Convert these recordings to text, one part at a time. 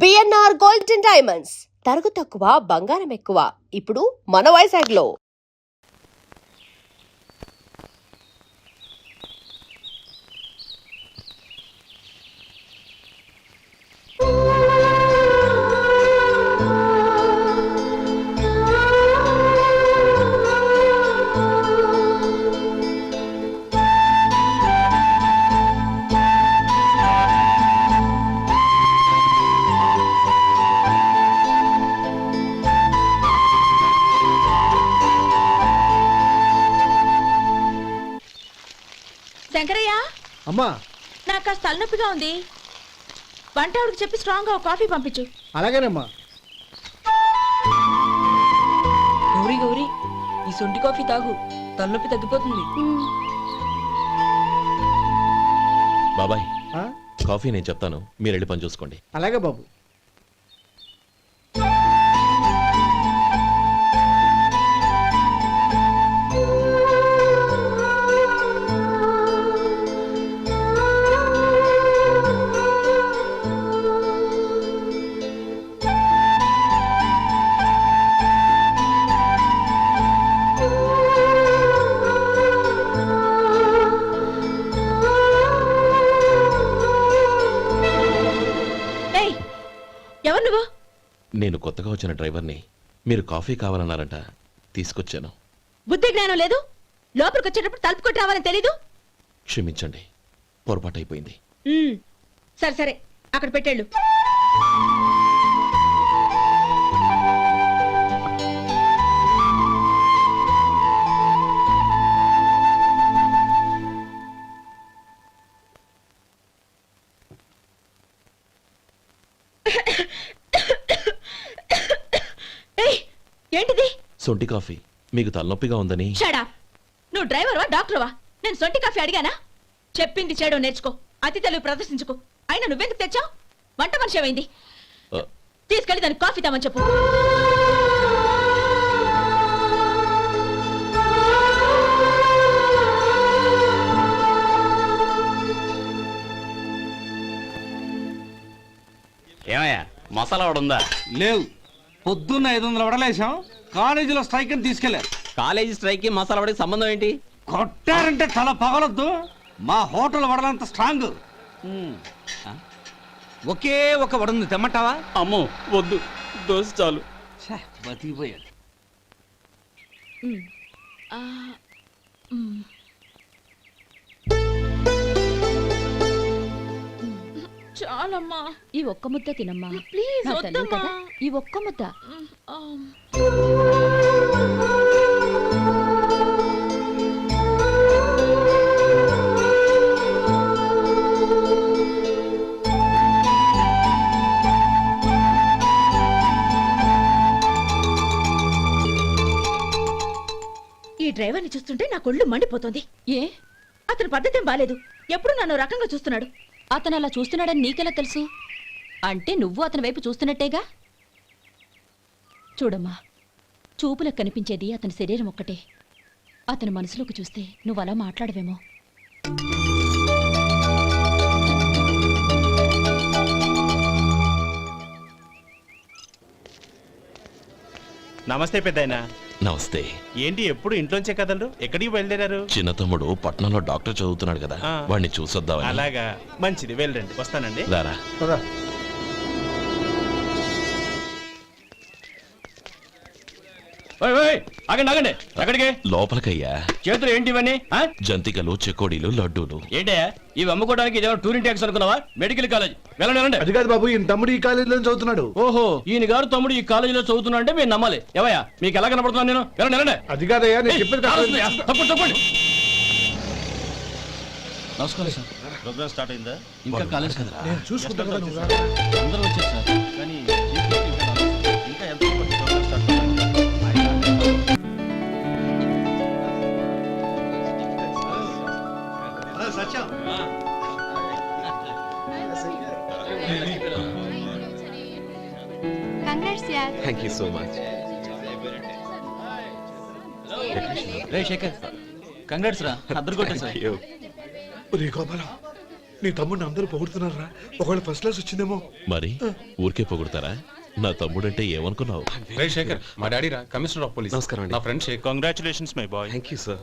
BNR gold and diamonds తరుగు తక్కువ బంగారం ఎక్కువ. ఇప్పుడు మన వైజాగ్లో. శంకరయ్య, అమ్మా నాకు కాస్త తలనొప్పిగా ఉంది. వంట ఆవిడకి చెప్పి స్ట్రాంగ్ గా కాఫీ పంపించు. అలాగేనమ్మా. గౌరీ గౌరీ, ఈ సొంటి కాఫీ తాగు, తలనొప్పి తగ్గిపోతుంది. బాబాయ్, కాఫీ నేను చెప్తాను, మీరు వెళ్ళి పని చూసుకోండి. అలాగే బాబు. ఎవరు నువ్వు? నేను కొత్తగా వచ్చిన డ్రైవర్ని. మీరు కాఫీ కావాలన్నారంట, తీసుకొచ్చాను. బుద్ధి జ్ఞానం లేదు. లోపలికి వచ్చేటప్పుడు తలుపు కొట్టి రావాలని తెలీదు. క్షమించండి, పొరపాటు అయిపోయింది. సరే సరే, అక్కడ పెట్టేళ్ళు. ఏంటిది? సొంటి కాఫీ. మీకు తలనొప్పిగా ఉందని. షడా, నువ్వు డ్రైవర్వా డాక్టర్వా? నేను సొంటి కాఫీ అడిగానా? చెప్పింది చేయడం నేర్చుకో, అతి తెలివి ప్రదర్శించుకో. అయినా నువ్వెందుకు తెచ్చావు? వంట మనిషి ఏమైంది? తీసుకెళ్ళి దానికి కాఫీ తామని చెప్పు. ఏమయ్యా, మసాలా ఉందా? లేవు. పొద్దున్న 500 వడలేసాం. కాలేజీలో స్ట్రైక్ అని తీసుకెళ్లారు. కాలేజీ స్ట్రైక్ కి మసాలా వడకి సంబంధం ఏంటి? కొట్టారంటే తల పగలొద్దు. మా హోటల్ వడలంత స్ట్రాంగ్. ఒకే ఒక వడుంది, తెమ్మంటావా? అమ్మో వద్దు, దోశ చాలు. బతికిపోయాడు. చాలమ్మా, ఈ ఒక్క ముద్ద తినమ్మా ప్లీజ్. నా తల్లి కదా, ఈ ఒక్క ముద్ద. ఈ డ్రైవర్ని చూస్తుంటే నా కొళ్ళు మండిపోతుంది. ఏ, అతని పద్ధతేం బాలేదు. ఎప్పుడు నన్ను రకంగా చూస్తున్నాడు. అతను అలా చూస్తున్నాడని నీకెలా తెలుసు? అంటే నువ్వు అతని వైపు చూస్తున్నట్టేగా. చూడమ్మా, చూపులకు కనిపించేది అతని శరీరం ఒక్కటే. అతని మనసులోకి చూస్తే నువ్వు అలా మాట్లాడవేమో. నమస్తే పెద్దాయనా. నమస్తే. ఏంటి ఎప్పుడు ఇంట్లోంచే కదలరు? ఎక్కడికి బయలుదేరారు? చిన్న తమ్ముడు పట్నంలో డాక్టర్ చదువుతున్నాడు కదా, వాడిని చూసొద్దామని. అలాగా, మంచిది, వెళ్ళండి. వస్తానండి. రారా. ఆగండి ఆగండి, ఎక్కడికి? లోపలికయ్యా. చేతులు ఏంటి ఇవన్నీ? జంతికలు, చెకోడీలు, లడ్డూలు. ఏంటయ్యా ఇవి అమ్ముకోవడానికి ఇదేమో టూరింగ్ ట్యాక్స్ అనుకున్నావా? Medical college. వెళ్ళండి. అది కాదు బాబు, ఈయన తమ్ముడు ఈ కాలేజీలో చదువుతున్నాడు. ఓహో, ఈయన గారు తమ్ముడు ఈ కాలేజీలో చదువుతున్నా అంటే మీరు నమ్మాలి. ఎవయ్యా, మీకు ఎలా కనపడుతున్నాను నేను? వెళ్ళండి. అది కాదయ్యా, నేను చెప్పేది తప్పండి. నమస్కారం సార్. ప్రోగ్రామ్ స్టార్ట్ అయిందా? ఇంకా కాలేజ్ కదా. నేను చూసుకుంటా కదా, నువ్వు రా. అందరూ వచ్చారు సార్. కానీ ఇంకా ఎంత ప్రోగ్రామ్ స్టార్ట్ అవ్వాలి? Satyam, thank you so much. రే శేఖర్, కంగ్రాట్స్ రా, అద్దరు కొట్టా సార్. ఒరే గోపాలం, నీ తమ్ముడిని అందరూ పొగుడుతున్నారా? ఒకవేళ ఫస్ట్ క్లాస్ వచ్చిందేమో. మరి ఊరికే పొగుడతారా? నా తమ్ముడంటే ఏమనుకున్నావు? రే శేఖర్, మా డాడీ రా, కమిషనర్ ఆఫ్ పోలీస్. నమస్కారం అండి. నా friend Shekhar. Congratulations my boy. Thank you sir.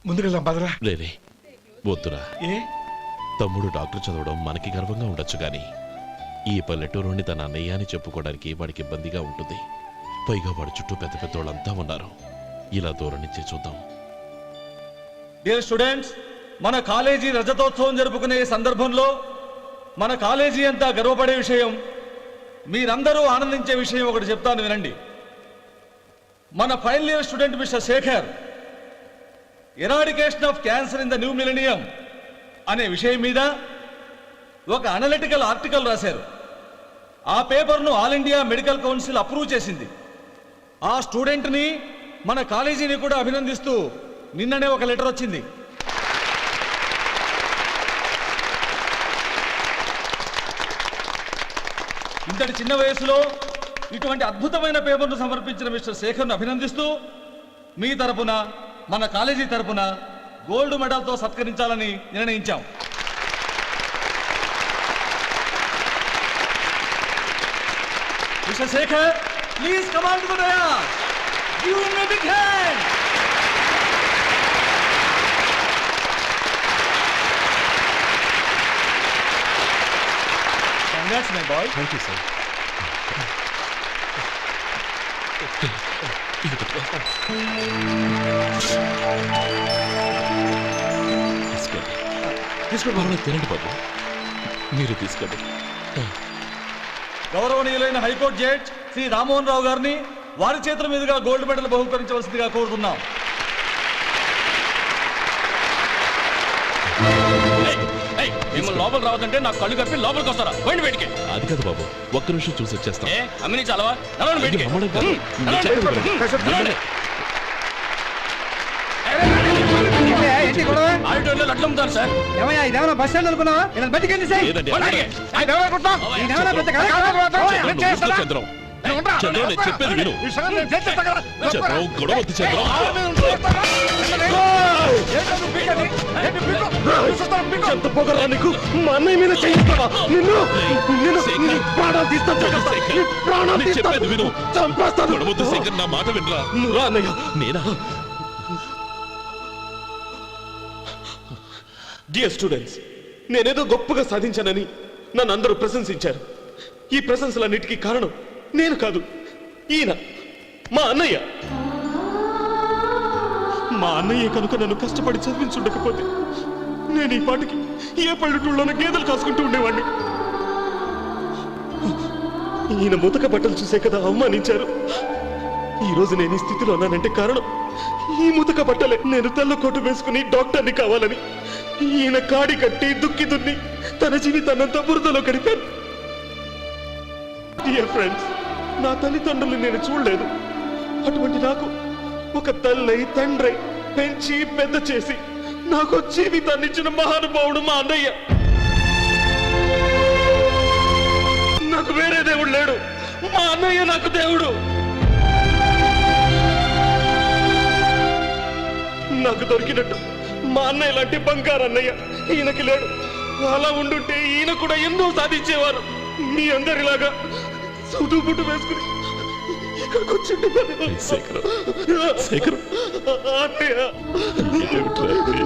ముందుకెళ్దాం పదరా. లేలే వద్దురా. ఏ తమ్ముడు డాక్టర్ చదవడం మనకి గర్వంగా ఉండొచ్చు కానీ ఈ పల్లెటూరుని తన అన్నయ్య అని చెప్పుకోవడానికి వాడికి ఇబ్బందిగా ఉంటుంది. పైగా వాడి చుట్టూ పెద్ద పెద్దోళ్ళంతా ఉన్నారు. ఇలా దూరం నుంచి చూద్దాం. డియర్ స్టూడెంట్స్, మన కాలేజీ రజతోత్సవం జరుపుకునే ఈ సందర్భంలో మన కాలేజీ అంతా గర్వపడే విషయం, మీరందరూ ఆనందించే విషయం ఒకటి చెప్తాను వినండి. మన final year student mister Shekhar eradication of cancer in the new millennium అనే విషయం మీద ఒక అనలిటికల్ ఆర్టికల్ రాశారు. ఆ పేపర్ను All India Medical Council approve చేసింది. ఆ స్టూడెంట్ని, మన కాలేజీని కూడా అభినందిస్తూ నిన్ననే ఒక లెటర్ వచ్చింది. ఇంతటి చిన్న వయసులో ఇటువంటి అద్భుతమైన పేపర్ను సమర్పించిన మిస్టర్ శేఖర్ను అభినందిస్తూ మీ తరపున, మన కాలేజీ తరపున గోల్డ్ మెడల్తో సత్కరించాలని నిర్ణయించాం. Mister Shekhar, please come on to the dais. Give him a big hand. Congrats, my boy. Thank you sir. తీసుకోండి. తినండి బాబు, మీరు తీసుకోండి. గౌరవనీయులైన హైకోర్టు జడ్జ్ శ్రీ రామ్మోహన్ రావు గారిని వారి చేతుల మీదుగా గోల్డ్ మెడల్ బహుకరించవలసిందిగా కోరుతున్నాం. మిమ్మల్ని లోపల రావద్దంటే నాకు కళ్ళు కప్పి లోపలికి వస్తారా? పోయింది బయటికి. అది కాదు బాబు, ఒక్క నిమిషం చూసి వచ్చేస్తాం. అమ్మిని చాలవా? నడవండి బయటికి. మమ్మల్ని కాదు, మీరు చెప్పండి మేడం. నడవండి. ఆడిటోరియంలో లడ్లు అమ్ముతారు సార్. ఇదేమన్నా బస్ స్టాండ్ అనుకున్నావా? లేదండి, బయటికి. చంద్రం, చంద్రం, నేను చెప్పేది విను. చంద్రం, గొడవ వద్దు చంద్రం. ఎంత పొగరా నీకు? మా అన్నయ్య మీద చేయిస్తావా? నిన్ను శేఖర్, ప్రాణాలు తీస్తాను. శేఖర్, ప్రాణాలు నేను చెప్పేది విను. చంపేస్తాను. గొడవ వద్దు శేఖర్, నా మాట వినరా. నువ్వు రా అన్నయ్య. నేనా? డియర్ స్టూడెంట్స్, నేనేదో గొప్పగా సాధించానని నన్ను అందరూ ప్రశంసించారు. ఈ ప్రశంసలన్నిటికీ కారణం నేను కాదు, ఈయన మా అన్నయ్య. మా అన్నయ్య కనుక నన్ను కష్టపడి చదివించుండకపోతే నేను ఈ పాటికి ఏ పల్లెటూళ్ళలోనూ గేదెలు కాసుకుంటూ ఉండేవాడిని. ఈయన ముతక బట్టలు చూసే కదా అవమానించారు. ఈ రోజు నేను ఈ స్థితిలో ఉన్నానంటే కారణం ఈ ముతక బట్టలే. నేను తెల్ల కోటు వేసుకుని డాక్టర్ని కావాలని ఈయన కాడి కట్టి దుక్కి దున్ని తన జీవితాన్నంతా బురదలో గడిపాను. డియర్ ఫ్రెండ్స్, నా తల్లిదండ్రులు నేను చూడలేదు. అటువంటి నాకు ఒక తల్లి తండ్రి పెంచి పెద్ద చేసి నాకు జీవితాన్ని ఇచ్చిన మహానుభావుడు మా అన్నయ్య. నాకు వేరే దేవుడు లేడు, మా అన్నయ్య నాకు దేవుడు. నాకు దొరికినట్టు మా అన్నయ్య లాంటి బంగారు అన్నయ్య ఈయనకి లేడు. అలా ఉండుంటే ఈయన కూడా ఎన్నో సాధించేవారు. మీ అందరిలాగా సుదుబుట్టు వేసుకుని ఇక్కడికి వచ్చిండే శేఖర్, శేఖర్, అన్నయ్య. ఏమిట్రా ఇది?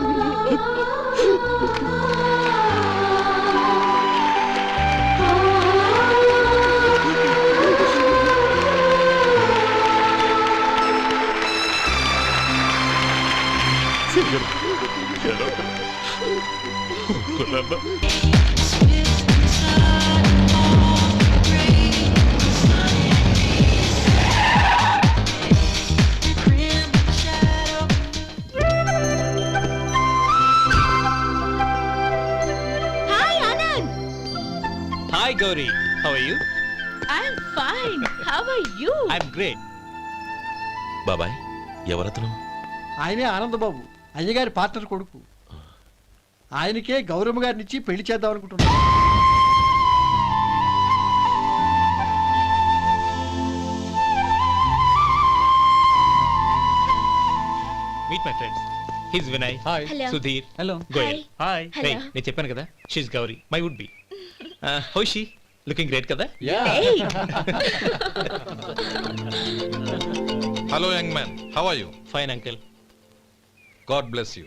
శేఖర్, ఏడవకు. నాన్న. Hi Anand. Hi Gauri, how are you? I'm fine. How are you? I'm great. బాబాయ్, ఎవరతను? ఆయనే ఆనందబాబు, అయ్యగారి పార్ట్నర్ కొడుకు. ఆయనకే గౌరమ్మ గారిని ఇచ్చి పెళ్లి చేద్దాం అనుకుంటున్నాను. Meet my friends. He's Vinay. Hi. Hello. Sudheer. Hello Goyal. Hi. Hello. నేను చెప్పాను కదా, she's Gauri, my would be. How she? Looking great కదా? Hello young man, how are you? Fine uncle. God bless you.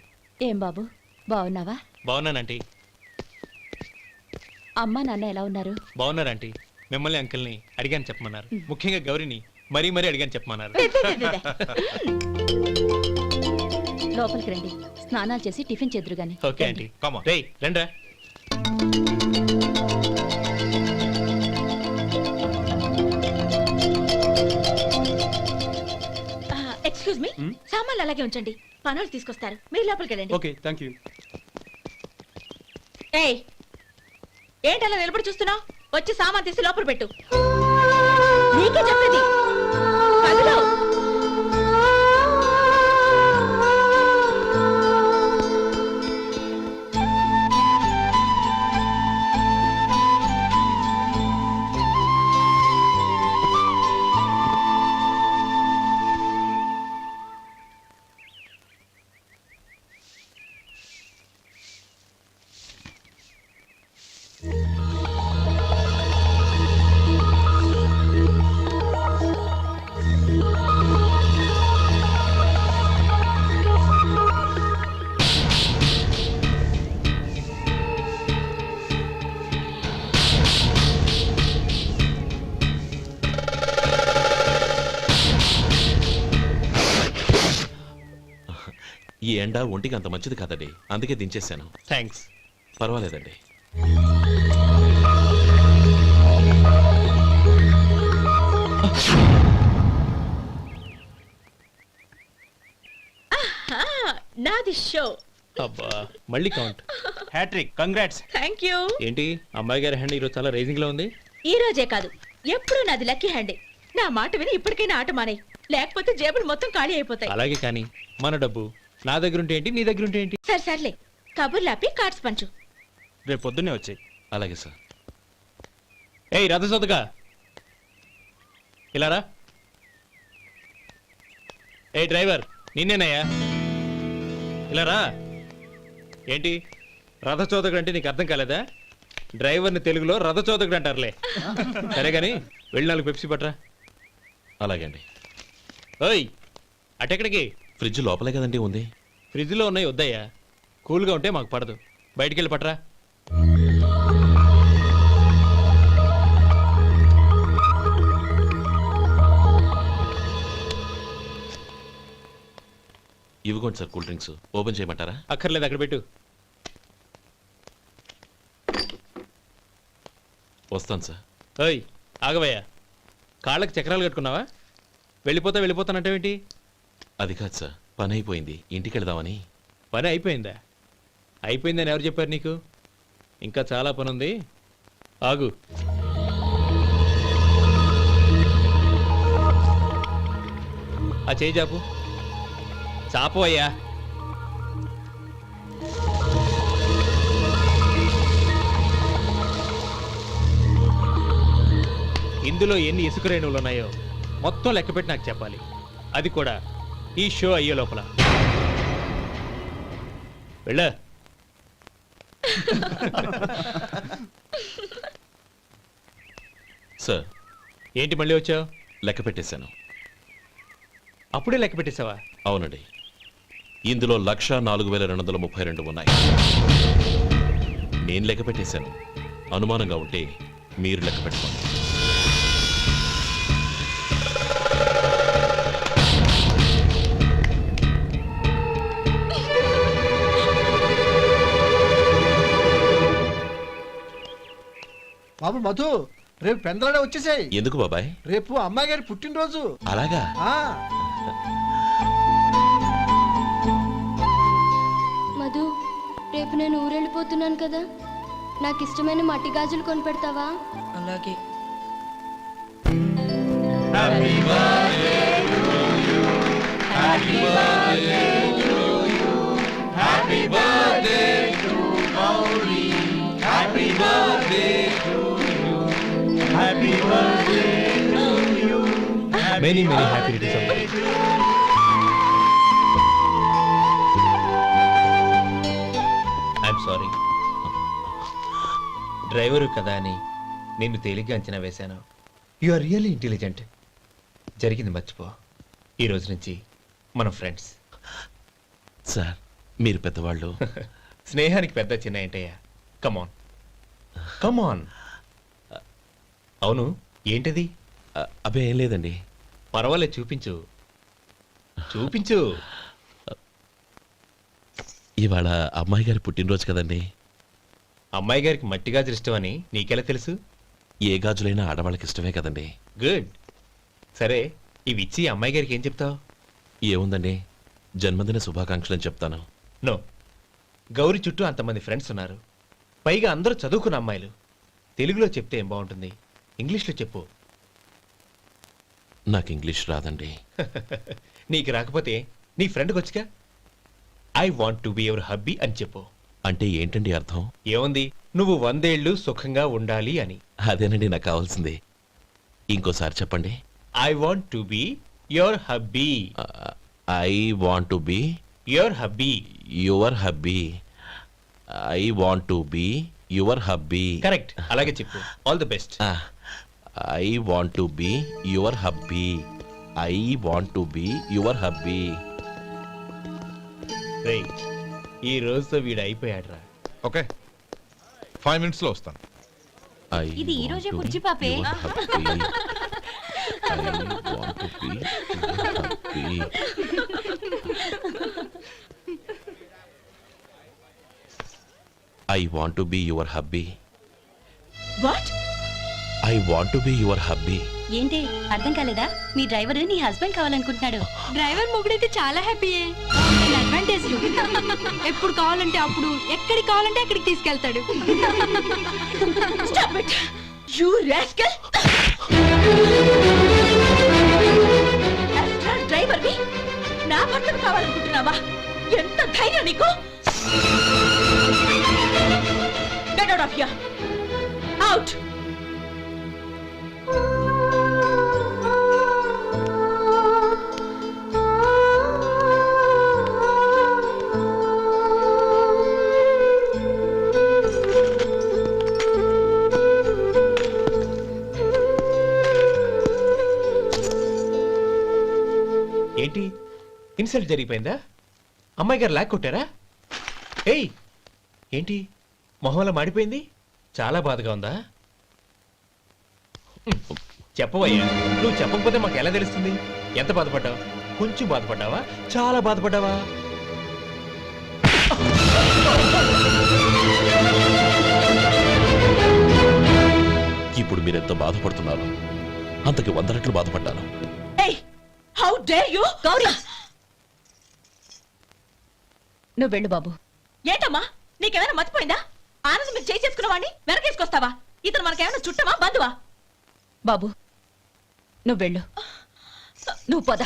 ఏం బాబు బాగున్నావా? బాగున్నానంటీ. అమ్మా నాన్న ఎలా ఉన్నారు? బాగున్నారంటీ. మిమ్మల్ని అంకుల్ని అడిగాను చెప్పమన్నారు. ముఖ్యంగా గౌరీని మరీ మరీ అడిగాను చెప్పమన్నారు. లోపలికి రండి, స్నానాలు చేసి టిఫిన్ చేద్దురు గాని. Okay aunty. Come on. రేయ్ రండ్రా. ఎక్స్క్యూజ్ మీ, సామాన్లు అలాగే ఉంచండి, పనులు తీసుకొస్తారు. మీరు లోపలికి వెళ్ళండి. Okay thank you. ఏయ్, ఏంటి అలా నిలబడి చూస్తున్నావు? వచ్చి సామాన్ తీసి లోపల పెట్టు. నీకే చెప్పేది. కదులు. ఈ ఎండ ఒంటికి అంత మంచిది కాదండి, అందుకే దించేశాను. థ్యాంక్స్. పర్వాలేదండి. నాది షో. అబ్బా మళ్ళీ count. Hat trick, congrats. Thank you. ఏంటి అమ్మాయి గారి హ్యాండ్ ఈరోజు చాలా రైజింగ్ లో ఉంది. ఈ రోజే కాదు, ఎప్పుడు నాది లక్కీ హ్యాండే. నా మాట విని ఇప్పటికైనా ఆట మానే, లేకపోతే జేబులు మొత్తం ఖాళీ అయిపోతాయి. అలాగే కానీ మన డబ్బు నా దగ్గర ఉంటే ఏంటి, నీ దగ్గర ఉంటే ఏంటి? సరే సర్లే, కబుర్లు ఆపి కార్డ్స్ పంచు. రేపు పొద్దున్నే వచ్చాయి. అలాగే సార్. ఏయ్ రథసోదగా ఇలారా. ఏ డ్రైవర్, నిన్నేనయ్యా, ఇలారా. ఏంటి రథచోదకుడు అంటే నీకు అర్థం కాలేదా? డ్రైవర్ని తెలుగులో రథచోదకుడు అంటారులే. సరే కానీ వెళ్ళి 4 పెప్సీ పట్రా. అలాగే అండి. ఓయ్ అటెక్కడికి? ఫ్రిడ్జ్ లోపలే కదండి ఉంది. ఫ్రిడ్జ్లో ఉన్నాయి వద్దయ్యా, కూల్గా ఉంటే మాకు పడదు. బయటికి వెళ్ళి పట్రా. ఇవ్వకోండి సార్, కూల్ డ్రింక్స్. ఓపెన్ చేయమంటారా? అక్కర్లేదు, అక్కడ పెట్టు. వస్తాను సార్. ఓయ్ ఆగవయ్యా, కాళ్ళకి చక్రాలు కట్టుకున్నావా? వెళ్ళిపోతానంటావేంటి? అది కాదు సార్, పని అయిపోయింది, ఇంటికి వెళదామని. పని అయిపోయిందా? అయిపోయిందని ఎవరు చెప్పారు నీకు? ఇంకా చాలా పని ఉంది, ఆగు. ఆ చేయి చాపు. చాపు అయ్యా. ఇందులో ఎన్ని ఇసుక రేణువులు ఉన్నాయో మొత్తం లెక్కపెట్టి నాకు చెప్పాలి. అది కూడా ఈ షో అయ్యే లోపల. వెళ్ళ. సార్. ఏంటి మళ్ళీ వచ్చావు? లెక్క పెట్టేశాను. అప్పుడే లెక్క పెట్టేశావా? అవునండి. ఇందులో 1,04,232 ఉన్నాయి. నేను లెక్క పెట్టేశాను. అనుమానంగా ఉంటే మీరు లెక్క పెట్టుకోండి. బాబు మధు, రేపు పెందలాడే వచ్చేసాయి. ఎందుకు బాబాయ్? రేపు అమ్మాయి గారి పుట్టినరోజు. అలాగా? మధు, రేపు నేను ఊరెళ్ళిపోతున్నాను కదా, నాకు ఇష్టమైన మట్టి గాజులు కొనిపెడతావా? అలాగే. Many happy returns of the day. Driver కదా అని నేను తేలిగ్గా అంచనా వేశాను. You are really intelligent. జరిగింది మర్చిపో. ఈ రోజు నుంచి మనం ఫ్రెండ్స్. సార్ మీరు పెద్దవాళ్ళు. స్నేహానికి పెద్ద చిన్న ఏంటయ్యా? కమాన్ కమాన్. అవును, ఏంటది? అబ్బే ఏం లేదండి. పర్వాలేదు, చూపించు చూపించు. ఇవాళ అమ్మాయి గారి పుట్టినరోజు కదండి. అమ్మాయి గారికి మట్టి గాజులు ఇష్టమని నీకెలా తెలుసు? ఏ గాజులైనా ఆడవాళ్ళకి ఇష్టమే కదండి. గుడ్. సరే, ఇవి ఇచ్చి అమ్మాయి గారికి ఏం చెప్తావు? ఏముందండి, జన్మదిన శుభాకాంక్షలు అని చెప్తాను. నో, గౌరీ చుట్టూ అంతమంది ఫ్రెండ్స్ ఉన్నారు, పైగా అందరూ చదువుకున్న అమ్మాయిలు. తెలుగులో చెప్తే ఏం బాగుంటుంది? ఇంగ్లీష్లో చెప్పు. నాకు ఇంగ్లీష్ రాదండి. నీకు రాకపోతే నీ ఫ్రెండ్కి వచ్చిగా. I want to be your hubby అని చెప్పు. అంటే ఏంటండి అర్థం? ఏముంది, నువ్వు 100 ఏళ్ళు సుఖంగా ఉండాలి అని. అదేనండి నాకు కావాల్సింది. ఇంకోసారి చెప్పండి. I want to be your hubby. I want to be your hubby. Your hubby. I want to be your hubby. Correct, అలాగే చెప్పు. All the best. I want to be your hubby. I want to be your hubby. Right, ఈ రోజుతో వీడు అయిపోయాడ్రా. Okay, 5 minutes లో వస్తాను. ఇది ఈ రోజే బుజ్జి పాపే. I want to be your hubby. What? I want to be your hubby. ఏంటి అర్థం కాలేదా? మీ డ్రైవర్ నీ హస్బెండ్ కావాలనుకుంటున్నాడు. డ్రైవర్ మొగుడైతే చాలా హ్యాపీయే. అడ్వాంటేజ్లు ఎప్పుడు కావాలంటే అప్పుడు, ఎక్కడికి కావాలంటే అక్కడికి తీసుకెళ్తాడు. Stop it! You rascal! Driver వి నా భర్తను కావాలనుకుంటున్నావా? ఎంత ధైర్యం నీకు? Get out of here! Out! ఏంటి, ఇన్సల్ట్ జరిగిపోయిందా? అమ్మాయి గారు లాక్ కొట్టారా? ఏయ్, ఏంటి మొహంలో మాడిపోయింది? చాలా బాధగా ఉందా? చెప్పవయ్యా, నువ్వు చెప్పకపోతే మాకు ఎలా తెలుస్తుంది? ఎంత బాధపడ్డావు? కొంచెం బాధపడ్డావా? చాలా బాధపడ్డావా? ఇప్పుడు మీరెంత బాధపడుతున్నారు, అంతకి 100 రెట్లు బాధపడ్డాను. Hey! How dare you? Gauri, నువ్వు వెళ్ళు బాబు. ఏంటమ్మా, నీకేమైనా మర్చిపోయిందా? ఆనందం మీరు చేసుకున్న వాడిని వెనకేసుకొస్తావా? ఇతను మనకేమైనా చుట్టమా, బంధువా? బాబు నువ్వు వెళ్ళు. నువ్వు పద.